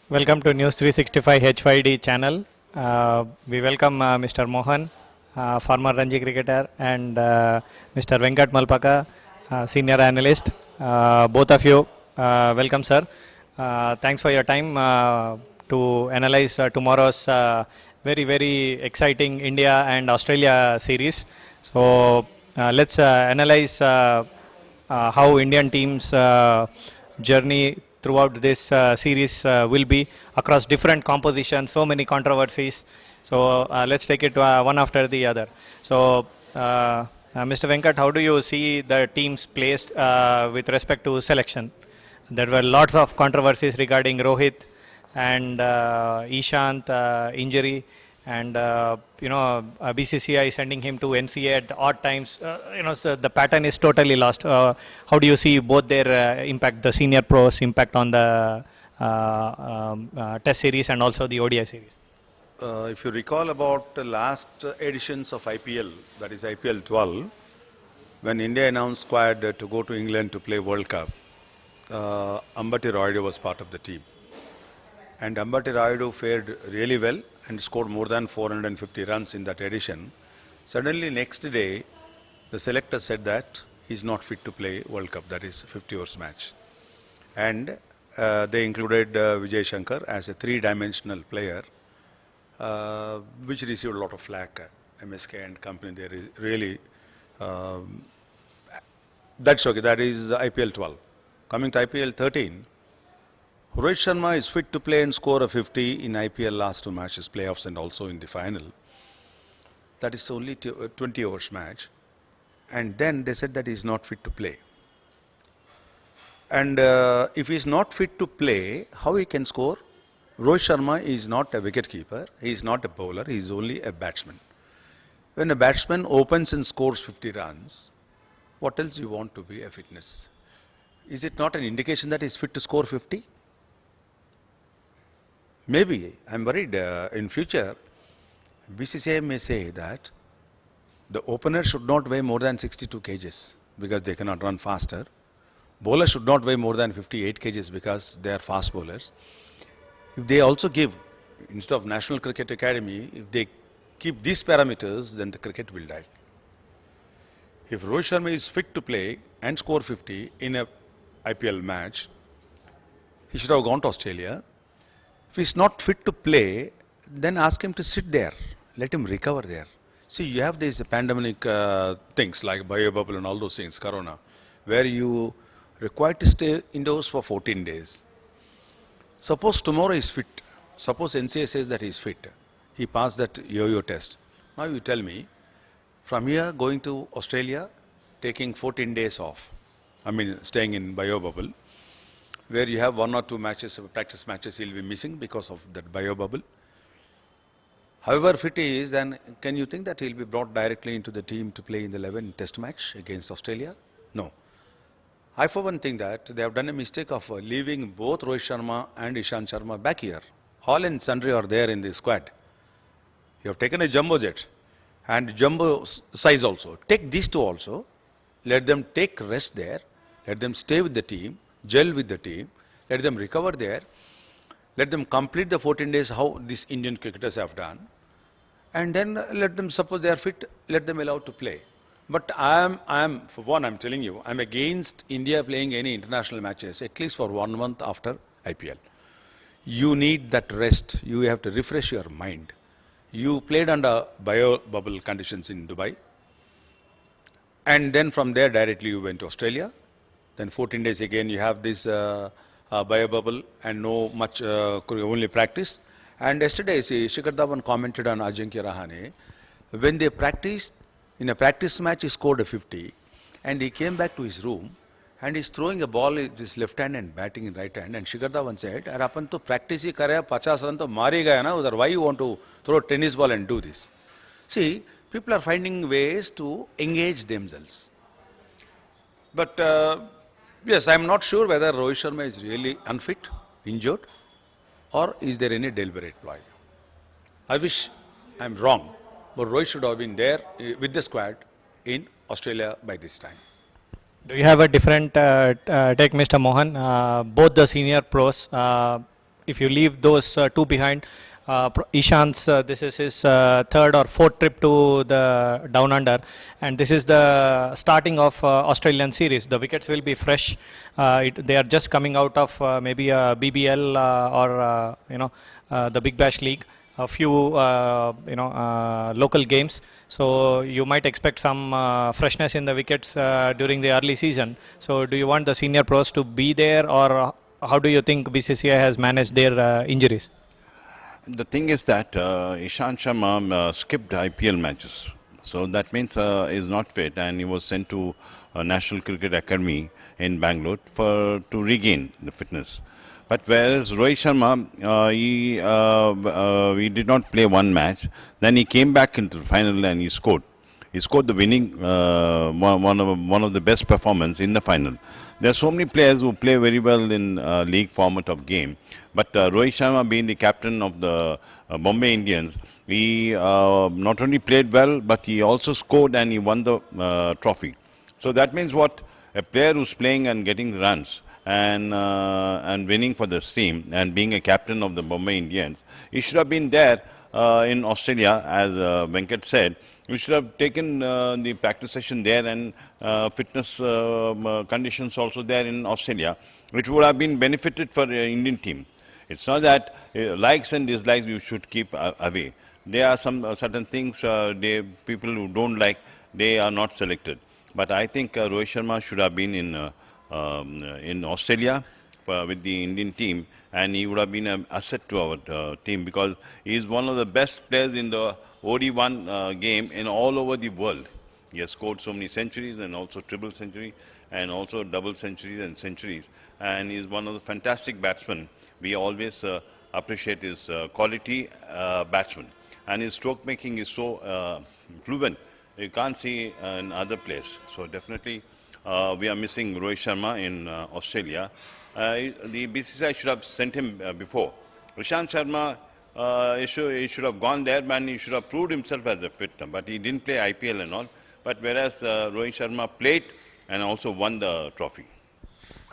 Welcome to News 365 H5D channel. We welcome Mr. Mohan, former Ranji cricketer, and Mr. Venkat Malpaka, senior analyst. Both of you, welcome, sir. Thanks for your time to analyze tomorrow's very exciting India and Australia series. So let's analyze how Indian team's journey throughout this series will be across different compositions, so many controversies. So let's take it one after the other. So Mr. Venkat, how do you see the teams placed with respect to selection? There were lots of controversies regarding Rohit and Ishant injury, and BCCI sending him to NCA at odd times. So the pattern is totally lost. How do you see both their impact, the senior pros impact on the Test series and also the ODI series? If you recall about the last editions of IPL, that is IPL 12, when India announced squad to go to England to play World Cup, Ambati Rayudu was part of the team. And Ambati Rayudu fared really well and scored more than 450 runs in that edition. Suddenly next day, the selector said that he's not fit to play World Cup, that is 50 overs match. And they included Vijay Shankar as a three-dimensional player, which received a lot of flack. MSK and company, they really, that's okay, that is IPL 12. Coming to IPL 13, Rohit Sharma is fit to play and score a 50 in IPL last two matches, playoffs and also in the final. That is only 20 overs match. And then they said that he is not fit to play. And if he is not fit to play, how he can score? Rohit Sharma is not a wicket keeper, he is not a bowler, he is only a batsman. When a batsman opens and scores 50 runs, what else you want to be a fitness? Is it not an indication that he is fit to score 50? Maybe, I'm worried in future, BCCI may say that the opener should not weigh more than 62 kgs because they cannot run faster. Bowler should not weigh more than 58 kgs because they are fast bowlers. If they also give, instead of National Cricket Academy, if they keep these parameters, then the cricket will die. If Rohit Sharma is fit to play and score 50 in a IPL match, he should have gone to Australia. If he's not fit to play, then ask him to sit there. Let him recover there. See, you have these pandemic things like bio bubble and all those things, corona, where you required to stay indoors for 14 days. Suppose tomorrow is fit. Suppose NCA says that he is fit. He passed that yo-yo test. Now you tell me, from here going to Australia, taking 14 days off, staying in bio bubble, where you have one or two matches, practice matches he'll be missing because of that bio bubble. However fit he is, then can you think that he'll be brought directly into the team to play in the 11 test match against Australia? No. I for one think that they have done a mistake of leaving both Rohit Sharma and Ishant Sharma back here. All and sundry are there in the squad. You have taken a jumbo jet and jumbo size also. Take these two also. Let them take rest there. Let them stay with the team, gel with the team. Let them recover there. Let them complete the 14 days how these Indian cricketers have done. And then let them, suppose they are fit, let them allow to play. But I am, for one, I'm telling you, I'm against India playing any international matches, at least for 1 month after IPL. You need that rest. You have to refresh your mind. You played under bio bubble conditions in Dubai. And then from there directly you went to Australia. Then 14 days again you have this bio bubble and no much, only practice. And yesterday, see, Shikhar Dhawan commented on Ajinkya Rahane. When they practiced, in a practice match, he scored a 50, and he came back to his room, and he's throwing a ball with his left hand and batting in right hand. And Shikhar Dhawan said, "Aur apan to practice hi kare, 50 run to mari gaya na, udhar why you want to throw a tennis ball and do this?" See, people are finding ways to engage themselves. But yes, I'm not sure whether Rohit Sharma is really unfit, injured, or is there any deliberate ploy. I wish I'm wrong. But Rohit should have been there with the squad in Australia by this time. Do you have a different take, Mr. Mohan? Both the senior pros if you leave those two behind, Ishant's this is his third or fourth trip to the Down Under, and this is the starting of Australian series. The wickets will be fresh. They are just coming out of maybe a BBL or the Big Bash League, a few local games. So you might expect some freshness in the wickets during the early season. So do you want the senior pros to be there, or how do you think BCCI has managed their injuries? The thing is that Ishant Sharma skipped IPL matches. So that means he's not fit, and he was sent to National Cricket Academy in Bangalore to regain the fitness. But whereas Rohit Sharma, he did not play one match. Then he came back into the final and he scored. He scored the winning, one of the best performance in the final. There are so many players who play very well in league format of game. But Rohit Sharma, being the captain of the Bombay Indians, he not only played well, but he also scored and he won the trophy. So that means what? A player who's playing and getting runs and winning for this team and being a captain of the Bombay Indians, he should have been there in Australia, as Venkat said. We should have taken the practice session there and fitness conditions also there in Australia, which would have been benefited for the Indian team. It's not that likes and dislikes you should keep away. There are some certain things people who don't like, they are not selected. But I think Rohit Sharma should have been in Australia with the Indian team, and he would have been an asset to our team, because he is one of the best players in the OD1 game in all over the world. He has scored so many centuries and also triple century and also double centuries and centuries. And he is one of the fantastic batsmen. We always appreciate his quality batsman. And his stroke making is so fluent. You can't see in other place. So definitely we are missing Rohit Sharma in Australia. The BCCI should have sent him before. Ishant Sharma, he should have gone there, and he should have proved himself as a fit. But he didn't play IPL and all. But whereas Rohit Sharma played and also won the trophy.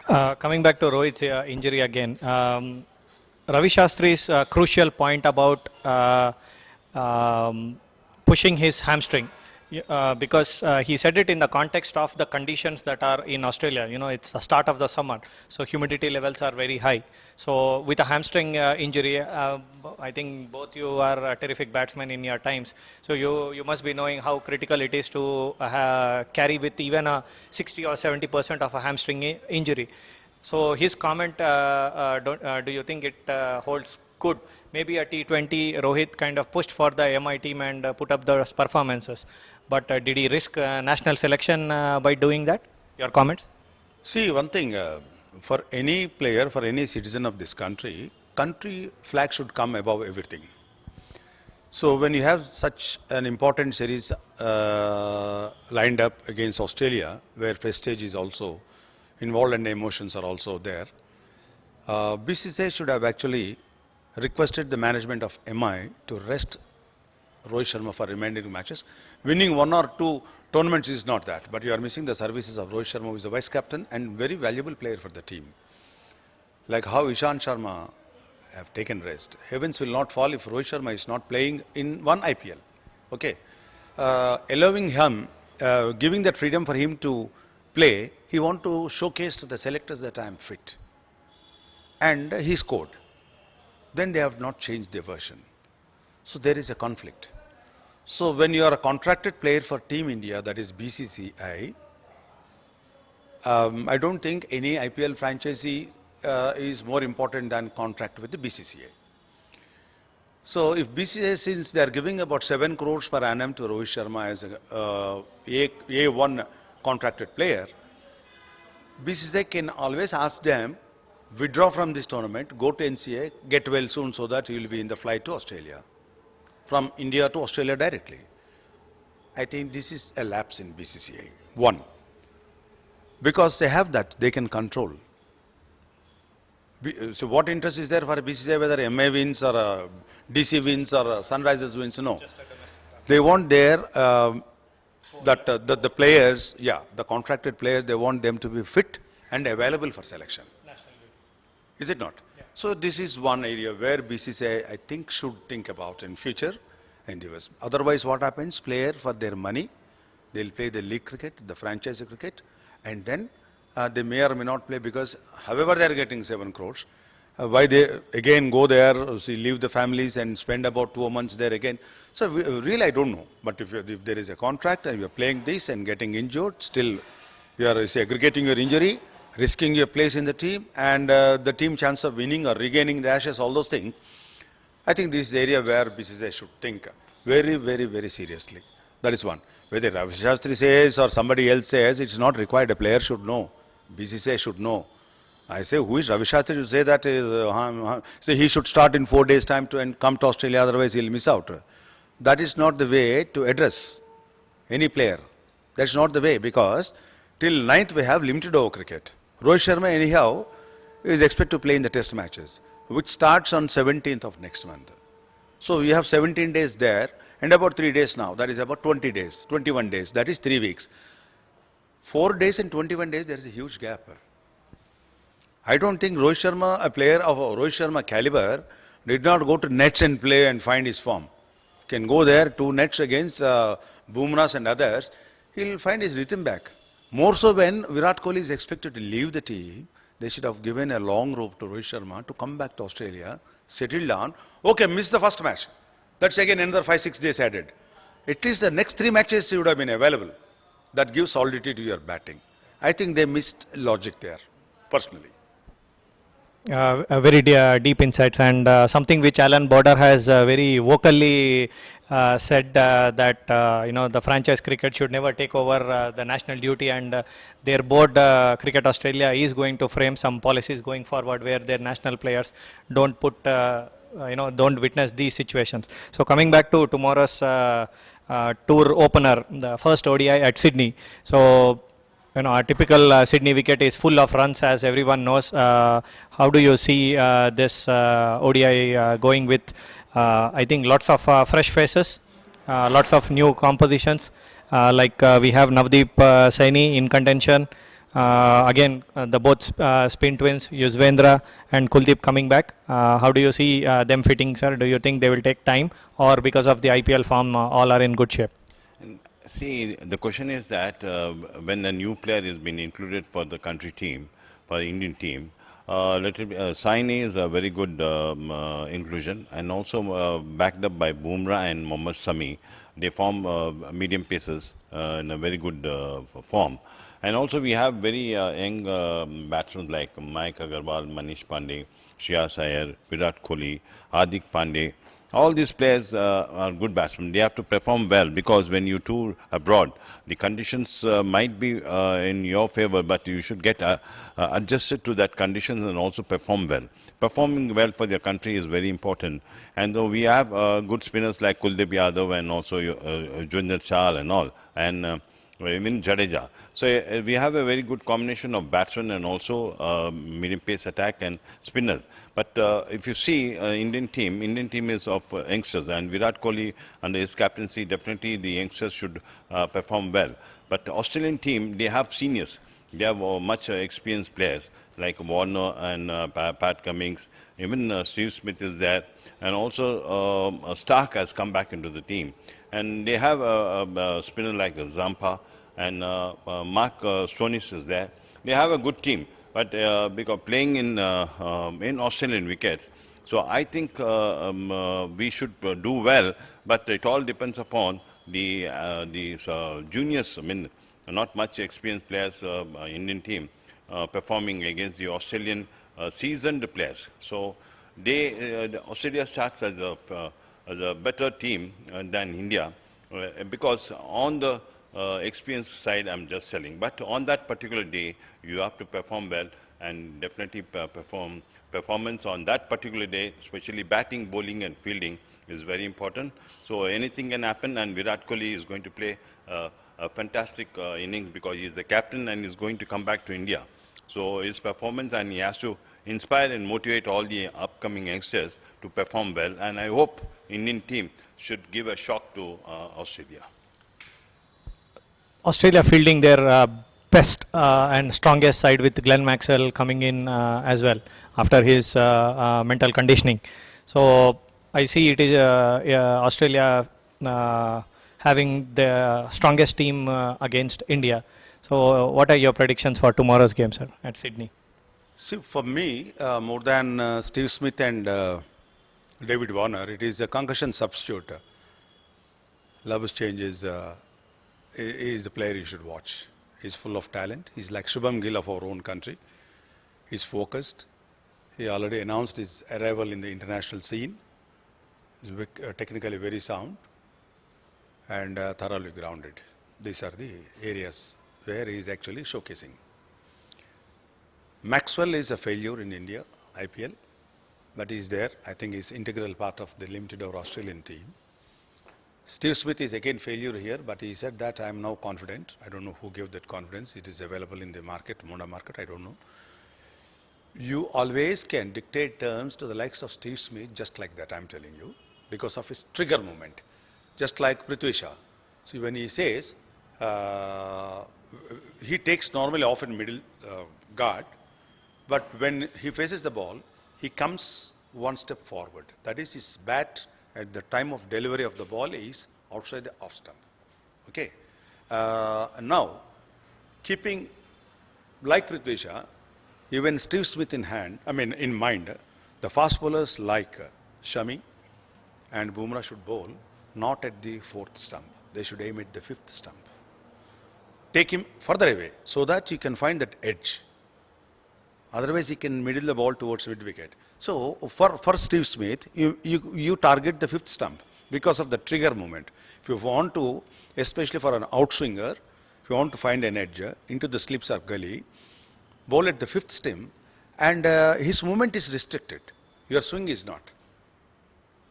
Coming back to Rohit's injury again, Ravi Shastri's crucial point about pushing his hamstring. Because he said it in the context of the conditions that are in Australia. It's the start of the summer, so humidity levels are very high. So with a hamstring injury, I think both you are terrific batsmen in your times. So you must be knowing how critical it is to carry with even a 60 or 70% of a hamstring injury. So his comment, do you think it holds good? Maybe a T20, Rohit kind of pushed for the MI team and put up those performances. But did he risk national selection by doing that? Your comments? See, one thing, for any player, for any citizen of this country flag should come above everything. So when you have such an important series lined up against Australia, where prestige is also involved and emotions are also there, BCCI should have actually requested the management of MI to rest Rohit Sharma for remaining matches. Winning one or two tournaments is not that, but you are missing the services of Rohit Sharma, who is a vice captain and very valuable player for the team. Like how Ishant Sharma have taken rest. Heavens will not fall if Rohit Sharma is not playing in one IPL. Okay, allowing him, giving that freedom for him to play, he want to showcase to the selectors that I am fit, and he scored. Then they have not changed their version. So there is a conflict. So when you are a contracted player for Team India, that is BCCI, I don't think any IPL franchisee is more important than contract with the BCCI. So if BCCI, since they are giving about 7 crores per annum to Rohit Sharma as a A1 contracted player, BCCI can always ask them, withdraw from this tournament, go to NCA, get well soon so that you will be in the flight to Australia. From India to Australia directly. I think this is a lapse in BCCI. One, because they have that, they can control. So what interest is there for BCCI whether MA wins or DC wins or Sunrisers wins? No. They want their, the players, the contracted players, they want them to be fit and available for selection. Is it not? Yeah. So this is one area where BCCI, I think, should think about in future endeavors. Otherwise, what happens? Player for their money, they'll play the league cricket, the franchise cricket, and then they may or may not play because, however, they are getting 7 crores. Why they again go there, see, leave the families and spend about 2 months there again. So really, I don't know. But if there is a contract and you're playing this and getting injured, still you are say, aggregating your injury, risking your place in the team, and the team chance of winning or regaining the Ashes, all those things. I think this is the area where BCCI should think very, very, very seriously. That is one. Whether Ravi Shastri says or somebody else says, it's not required. A player should know. BCCI should know. I say, who is Ravi Shastri to say that? Say he should start in 4 days' time and come to Australia, otherwise he'll miss out. That is not the way to address any player. That's not the way, because till 9th we have limited over cricket. Rohit Sharma anyhow is expected to play in the test matches, which starts on 17th of next month. So we have 17 days there and about 3 days now. That is about 20 days, 21 days. That is 3 weeks. 4 days and 21 days, there is a huge gap. I don't think Rohit Sharma, a player of Rohit Sharma caliber, did not go to nets and play and find his form. Can go there, 2 nets against Bumrahs and others, he'll find his rhythm back. More so when Virat Kohli is expected to leave the team, they should have given a long rope to Rohit Sharma to come back to Australia, settle down. Okay, miss the first match. That's again another 5-6 days added. At least the next 3 matches would have been available. That gives solidity to your batting. I think they missed logic there, personally. Very deep insights, and something which Alan Border has very vocally said that the franchise cricket should never take over the national duty, and their board, Cricket Australia, is going to frame some policies going forward where their national players don't put don't witness these situations. So coming back to tomorrow's tour opener, the first ODI at Sydney. So a typical Sydney wicket is full of runs, as everyone knows. How do you see this ODI going with, I think, lots of fresh faces, lots of new compositions, like we have Navdeep Saini in contention. Again, the both spin twins, Yuzvendra and Kuldeep coming back. How do you see them fitting, sir? Do you think they will take time, or because of the IPL form, all are in good shape? See, the question is that when a new player is being included for the country team, for the Indian team, Saini is a very good inclusion, and also backed up by Bumrah and Mohammad Sami. They form medium pacers in a very good form. And also we have very young batsmen like Mayank Agarwal, Manish Pandey, Shreyas Iyer, Virat Kohli, Hardik Pandey. All these players are good batsmen. They have to perform well, because when you tour abroad, the conditions might be in your favor, but you should get adjusted to that conditions and also perform well. Performing well for their country is very important. And though we have good spinners like Kuldeep Yadav and also Yuzvendra Chahal and all, and even Jadeja. So we have a very good combination of batsmen and also medium pace attack and spinners. But if you see Indian team is of youngsters, and Virat Kohli under his captaincy, definitely the youngsters should perform well. But Australian team, they have seniors. They have much experienced players like Warner and Pat Cummins. Even Steve Smith is there, and also Stark has come back into the team. And they have a spinner like Zampa, and Mark Stoinis is there. They have a good team, but because playing in Australian wickets, so I think we should do well. But it all depends upon the juniors. I mean, not much experienced players, Indian team, performing against the Australian seasoned players. So Australia starts as a better team than India, because on the experience side, I'm just telling. But on that particular day, you have to perform well, and definitely performance on that particular day, especially batting, bowling and fielding, is very important. So anything can happen, and Virat Kohli is going to play a fantastic innings, because he is the captain and is going to come back to India. So his performance, and he has to inspire and motivate all the upcoming youngsters to perform well. And I hope Indian team should give a shock to Australia. Australia fielding their best and strongest side with Glenn Maxwell coming in as well. after his mental conditioning. So I see it is Australia having the strongest team against India. So what are your predictions for tomorrow's game, sir, at Sydney? See, for me, more than Steve Smith and David Warner, it is a concussion substitute. Labuschagne is the player you should watch. He's full of talent. He's like Shubham Gill of our own country. He's focused. He already announced his arrival in the international scene. He's technically very sound and thoroughly grounded. These are the areas where he is actually showcasing. Maxwell is a failure in India, IPL, but he's there. I think he's integral part of the limited over Australian team. Steve Smith is again failure here, but he said that I am now confident. I don't know who gave that confidence. It is available in the market, Monda market, I don't know. You always can dictate terms to the likes of Steve Smith just like that, I'm telling you, because of his trigger movement, just like Prithvi Shaw. See, when he says, he takes normally off in middle guard, but when he faces the ball, he comes one step forward. That is, his bat at the time of delivery of the ball is outside the off stump. Okay. Now, keeping like Prithvi Shaw, even Steve Smith in mind, the fast bowlers like Shami and Bumrah should bowl not at the fourth stump. They should aim at the fifth stump. Take him further away so that you can find that edge. Otherwise, he can middle the ball towards mid wicket. So, for Steve Smith, you target the fifth stump because of the trigger movement. If you want to, especially for an outswinger, if you want to find an edge into the slips or gully, bowl at the fifth stump, and his movement is restricted. Your swing is not.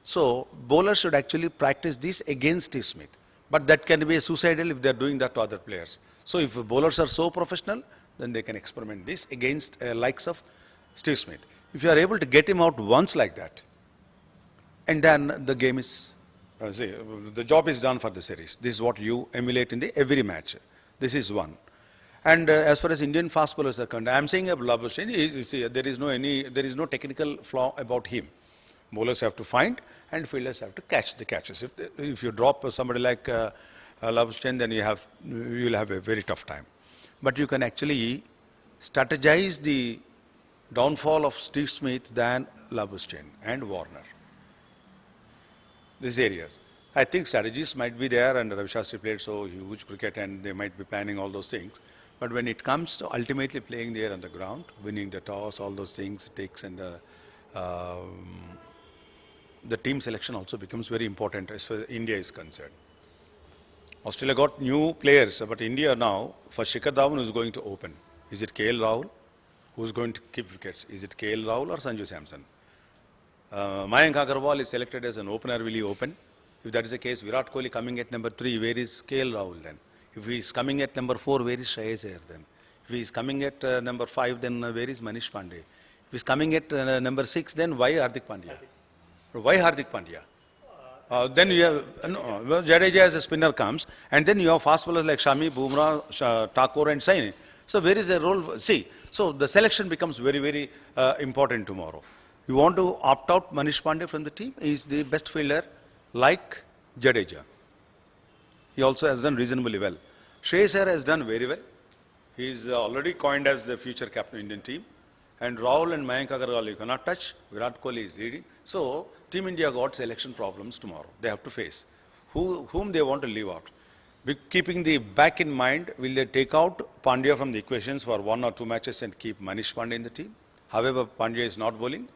So, bowlers should actually practice this against Steve Smith. But that can be suicidal if they are doing that to other players. So, if bowlers are so professional, then they can experiment this against likes of Steve Smith. If you are able to get him out once like that, and then the game is, the job is done for the series. This is what you emulate in every match. This is one. And as far as Indian fast bowlers are concerned, I am saying about Labuschagne, there is no technical flaw about him. Bowlers have to find and fielders have to catch the catches. If you drop somebody like Labuschagne, then you will have a very tough time. But you can actually strategize the downfall of Steve Smith than Labuschagne and Warner. These areas. I think strategies might be there, and Ravi Shastri played so huge cricket and they might be planning all those things. But when it comes to ultimately playing there on the ground, winning the toss, all those things takes, and the team selection also becomes very important as far as India is concerned. Australia got new players, but India now, for Shikhar Dhawan, who is going to open? Is it KL Rahul? Who is going to keep wickets? Is it KL Rahul or Sanju Samson? Mayank Agarwal is selected as an opener. Will he open? If that is the case, Virat Kohli coming at number 3, where is KL Rahul then? If he is coming at number 4, where is Shreyas Iyer then? If he is coming at number 5, then where is Manish Pandey? If he is coming at number 6, then why Hardik Pandya? Why Hardik Pandya? Then you have Jadeja as a spinner comes, and then you have fast bowlers like Shami, Bumrah, Thakur, and Saini. So where is the role? See, so the selection becomes very, very important tomorrow. You want to opt out Manish Pandey from the team? He is the best fielder, like Jadeja. He also has done reasonably well. Shreyas Iyer has done very well. He is already coined as the future captain of the Indian team. And Rahul and Mayank Agarwal you cannot touch. Virat Kohli is leading. So, Team India got selection problems tomorrow. They have to face. Whom they want to leave out. Keeping the back in mind, will they take out Pandya from the equations for 1 or 2 matches and keep Manish Pandey in the team? However, Pandya is not bowling.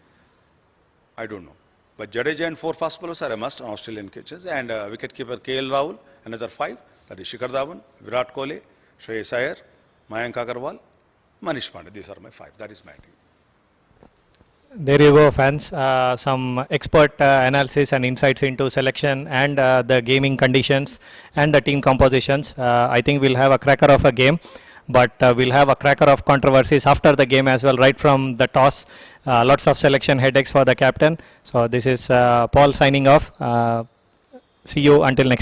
I don't know. But Jadeja and 4 fast bowlers are a must on Australian pitches. And wicketkeeper KL Rahul, another 5. That is Shikhar Dhawan, Virat Kohli, Shreyas Iyer, Mayank Agarwal, Manish Pandey. These are my 5. That is my team. There you go, fans. Some expert analysis and insights into selection and the gaming conditions and the team compositions. I think we'll have a cracker of a game, but we'll have a cracker of controversies after the game as well, right from the toss. Lots of selection headaches for the captain. So this is Paul signing off. See you until next.